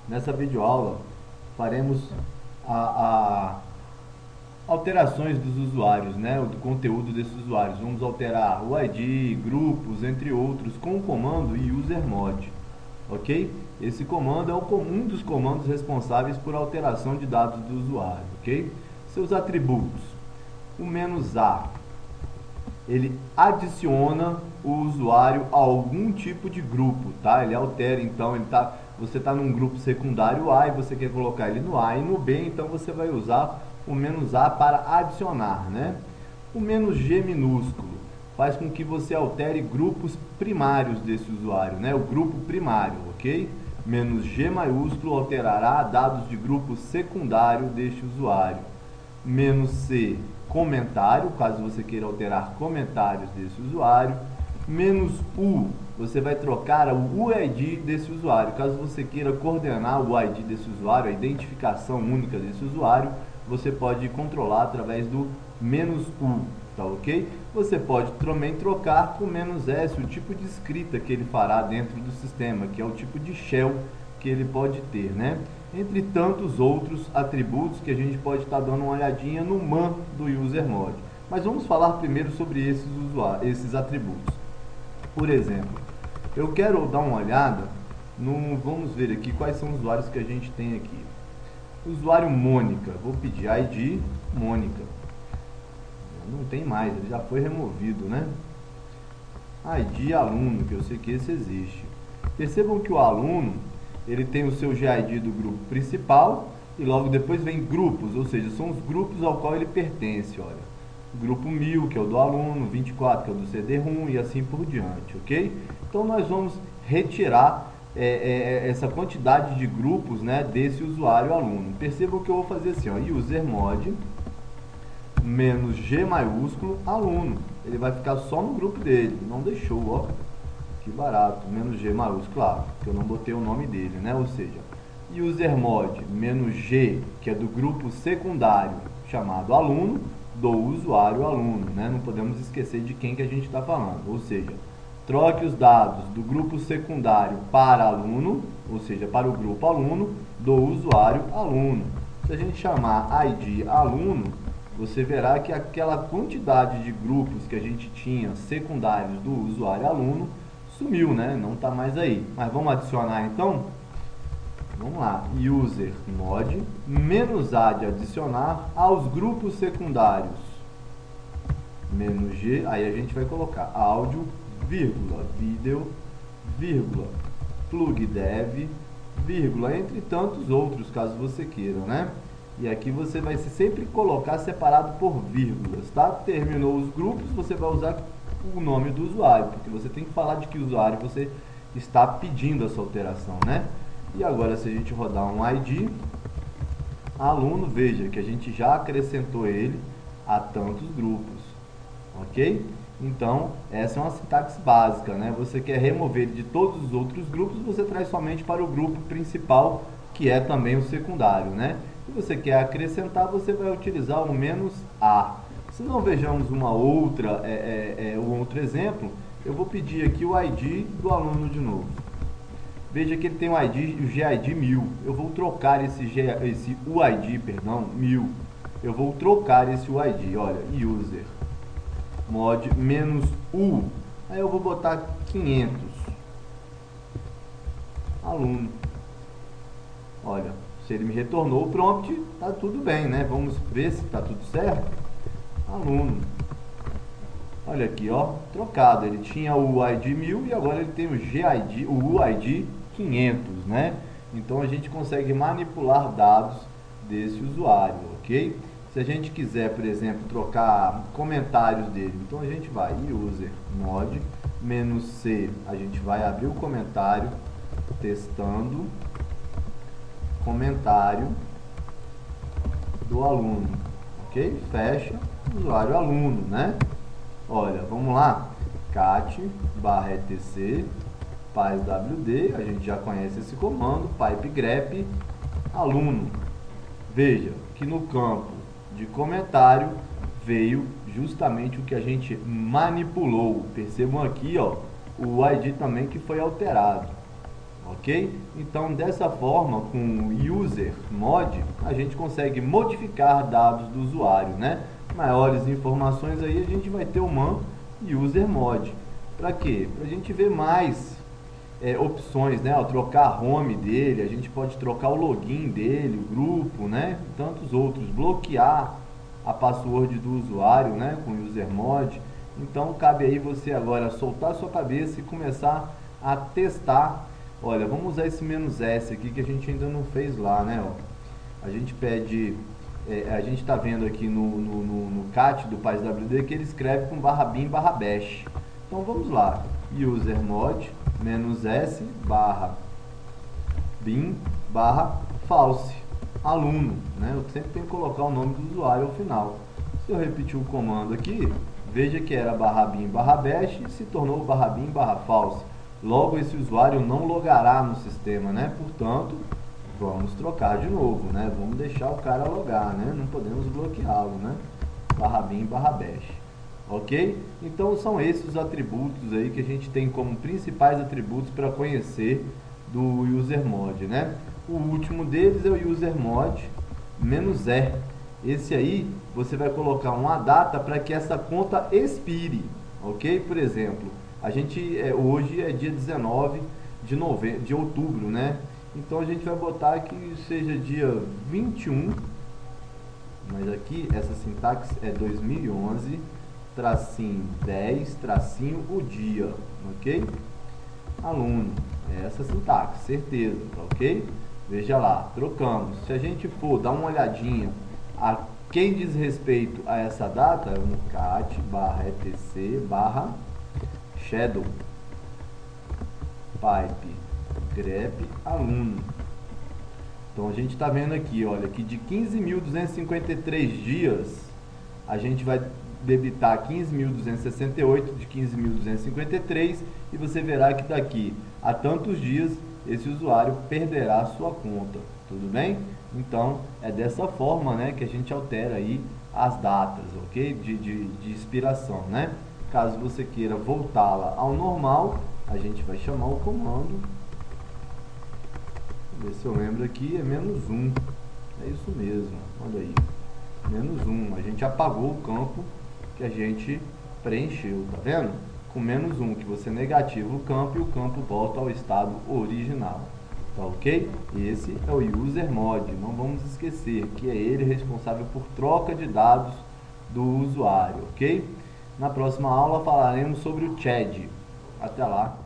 Nessa videoaula faremos a alterações dos usuários, né, do conteúdo desses usuários. Vamos alterar o ID, grupos, entre outros, com o comando usermod, ok? Esse comando é um dos comandos responsáveis por alteração de dados do usuário, ok? Seus atributos. O "-a", ele adiciona o usuário a algum tipo de grupo, tá? Ele altera, então, você está num grupo secundário A e você quer colocar ele no A e no B, então você vai usar o "-a" para adicionar, né? O "-g" minúsculo faz com que você altere grupos primários desse usuário, né? O grupo primário, ok? "-g" maiúsculo alterará dados de grupo secundário deste usuário. "-c", comentário, caso você queira alterar comentários desse usuário. "-u", você vai trocar o UID desse usuário. Caso você queira coordenar o ID desse usuário, a identificação única desse usuário, você pode controlar através do "-u", tá ok? Você pode também trocar com "-s", o tipo de escrita que ele fará dentro do sistema, que é o tipo de shell que ele pode ter, né? Entre tantos outros atributos que a gente pode estar dando uma olhadinha no man do usermod. Mas vamos falar primeiro sobre esses atributos. Por exemplo, eu quero dar uma olhada no... Vamos ver aqui quais são os usuários que a gente tem aqui. Usuário Mônica, vou pedir ID Mônica. Não tem mais, ele já foi removido, né? ID aluno, que eu sei que esse existe. Percebam que o aluno, ele tem o seu GID do grupo principal e logo depois vem grupos, ou seja, são os grupos ao qual ele pertence, olha. Grupo 1000, que é o do aluno, 24, que é o do CD-ROM e assim por diante, ok? Então nós vamos retirar essa quantidade de grupos, né, desse usuário aluno. Percebam que eu vou fazer assim, ó, usermod "-g" maiúsculo aluno. Ele vai ficar só no grupo dele, não deixou, ó. Que barato, "-g" maiúsculo, claro, que eu não botei o nome dele, né? Ou seja, usermod "-g", que é do grupo secundário chamado aluno, do usuário aluno, né? Não podemos esquecer de quem que a gente está falando, ou seja, troque os dados do grupo secundário para aluno, ou seja, para o grupo aluno, do usuário aluno. Se a gente chamar ID aluno, você verá que aquela quantidade de grupos que a gente tinha secundários do usuário aluno sumiu, né? Não está mais aí. Mas vamos adicionar então? Vamos lá, usermod "-a" de adicionar aos grupos secundários. "-g", aí a gente vai colocar áudio, vírgula, vídeo, vírgula, plugdev, vírgula, entre tantos outros, caso você queira, né? E aqui você vai sempre colocar separado por vírgulas, tá? Terminou os grupos, você vai usar o nome do usuário, porque você tem que falar de que usuário você está pedindo essa alteração, né? E agora, se a gente rodar um ID aluno, veja que a gente já acrescentou ele a tantos grupos, ok? Então, essa é uma sintaxe básica, né? Você quer remover ele de todos os outros grupos, você traz somente para o grupo principal, que é também o secundário, né? Se você quer acrescentar, você vai utilizar o "-a". Se não vejamos um outro exemplo, eu vou pedir aqui o ID do aluno de novo. Veja que ele tem o ID, o GID 1000. Eu vou trocar esse UID, perdão, 1000. Eu vou trocar esse UID, olha, user mod "-u". Aí eu vou botar 500. Aluno. Olha, se ele me retornou o prompt, tá tudo bem, né? Vamos ver se tá tudo certo. Aluno. Olha aqui, ó, trocado. Ele tinha o ID 1000 e agora ele tem o UID 500, né? Então a gente consegue manipular dados desse usuário, ok? Se a gente quiser, por exemplo, trocar comentários dele, então a gente vai usermod "-c", a gente vai abrir o comentário testando comentário do aluno, ok? Fecha, usuário aluno, né? Olha, vamos lá, cat/etc pywd, a gente já conhece esse comando, pipe-grep aluno. Veja que no campo de comentário veio justamente o que a gente manipulou. Percebam aqui, ó, o ID também que foi alterado. ok? Então, dessa forma, com o user mod, a gente consegue modificar dados do usuário, né? Maiores informações aí, a gente vai ter o man user mod. Para quê? Para a gente ver mais opções, né? Ao trocar a home dele, a gente pode trocar o login dele, o grupo, né? E tantos outros. Bloquear a password do usuário, né? Com o user mod. Então, cabe aí você agora soltar a sua cabeça e começar a testar. Olha, vamos usar esse "-s" aqui que a gente ainda não fez lá, né? Ó. A gente pede, a gente está vendo aqui no cat do PyWD que ele escreve com /bin/bash. Então vamos lá, user mod "-s /bin/false aluno, né? Eu sempre tenho que colocar o nome do usuário ao final. Se eu repetir o comando aqui, veja que era /bin/bash e se tornou /bin/false. Logo, esse usuário não logará no sistema, né? Portanto, vamos trocar de novo, né? Vamos deixar o cara logar, né? Não podemos bloqueá-lo, né? /bin/bash. Ok? Então, são esses os atributos aí que a gente tem como principais atributos para conhecer do user mod, né? O último deles é o user mod "-e". Esse aí, você vai colocar uma data para que essa conta expire, ok? Por exemplo, a gente hoje é dia 19 de outubro, né? Então a gente vai botar que seja dia 21, mas aqui essa sintaxe é 2011 -10 o dia, ok? Aluno, é essa sintaxe, certeza, tá ok? Veja lá, trocamos. Se a gente for dar uma olhadinha a quem diz respeito a essa data, é no cat/etc/shadow pipe grep aluno. Então a gente está vendo aqui, olha, que de 15.253 dias, a gente vai debitar 15.268 de 15.253 e você verá que daqui a tantos dias esse usuário perderá a sua conta, tudo bem? Então é dessa forma, né, que a gente altera aí as datas, ok? De expiração, né? Caso você queira voltá-la ao normal, a gente vai chamar o comando, ver se eu lembro aqui, é -1, é isso mesmo, olha aí, -1, a gente apagou o campo que a gente preencheu, tá vendo? Com -1 que você negativa o campo e o campo volta ao estado original, tá ok? Esse é o user mod, não vamos esquecer que é ele responsável por troca de dados do usuário, ok? Na próxima aula falaremos sobre o CHAD. Até lá!